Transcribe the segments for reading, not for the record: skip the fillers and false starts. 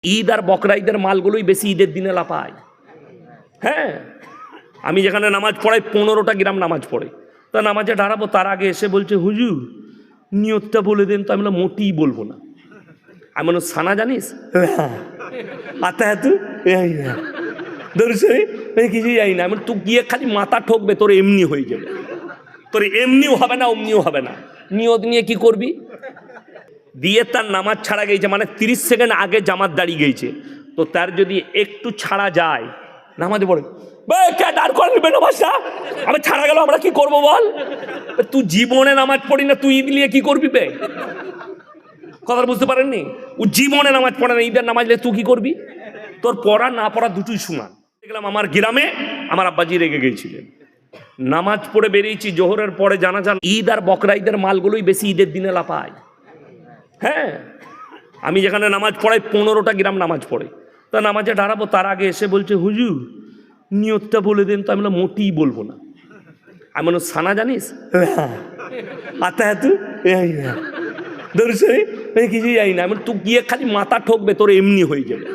ঈদ আর বকরা ঈদের মালগুলোই বেশি ঈদের দিনে লাপায়। হ্যাঁ, আমি যেখানে নামাজ পড়াই 15টা গ্রাম নামাজ পড়ে, তা নামাজে দাঁড়াবো তার আগে এসে বলছে হুজুর নিয়তটা বলে দেন। তো আমি মোটেই বলবো না। আমি বললাম সানা জানিস? আতা তুই কিছুই জানি না। আমি তুই গিয়ে খালি মাথা ঠকবে, তোর এমনি হয়ে যাবে, তোর এমনিও হবে না অমনিও হবে না। নিয়ত নিয়ে কি করবি? দিয়ে তার নামাজ ছাড়া গেছে, মানে 30 সেকেন্ড আগে জামাত দাঁড়িয়ে গেছে, তো তার যদি একটু ছাড়া যায় নামাজে পড়ে আমি ছাড়া গেল, আমরা কি করবো বল? তুই জীবনে নামাজ পড়ি না, তুই ঈদ নিয়ে কি করবি বে? কথা বুঝতে পারেননি? ও জীবনে নামাজ পড়ে না, ঈদের নামাজ তুই কি করবি? তোর পড়া না পড়া দুটোই সমান। দেখলাম আমার গ্রামে আমার আব্বাজি রেগে গিয়েছিলেন। নামাজ পড়ে বেরিয়েছি, জোহরের পরে জানাজান। ঈদ আর বকরা ঈদের মালগুলোই বেশি ঈদের দিনে লাপায়। হ্যাঁ, আমি যেখানে নামাজ পড়াই 15টা গ্রাম নামাজ পড়ে, তা নামাজে দাঁড়াবো তার আগে এসে বলছে হুজুর নিয়তটা বলে দেন। তো আমি মোটেই বলবো না। আমি বললাম সানা জানিস? আতা তুই কিছুই জানি না। আমি তুই গিয়ে খালি মাথা ঠকবে, তোর এমনি হয়ে যাবে,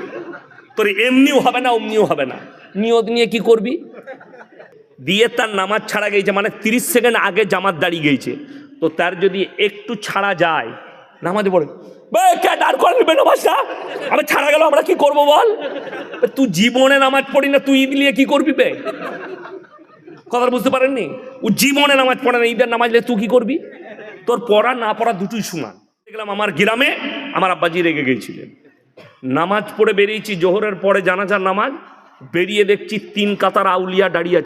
তোর এমনিও হবে না অমনিও হবে না। নিয়ত নিয়ে কি করবি? দিয়ে তার নামাজ ছাড়া গেছে, মানে 30 সেকেন্ড আগে জামাত দাঁড়িয়ে গেছে, তো তার যদি একটু ছাড়া যায় নামাজে পড়ে আমি ছাড়া গেল, আমরা কি করবো বল? তুই জীবনে নামাজ পড়ি না, তুই ঈদ নিয়ে কি করবি বে? কথা বুঝতে পারেননি? ও জীবনে নামাজ পড়ে না, ঈদের নামাজ তুই কি করবি? তোর পড়া না পড়া দুটোই সমান। দেখলাম আমার গ্রামে আমার আব্বাজি রেগে গিয়েছিলেন। নামাজ পড়ে বেরিয়েছি, জোহরের পরে জানাজার নামাজ, বেরিয়ে দেখছি 3 কাতার আউলিয়া দাঁড়িয়ে আছে।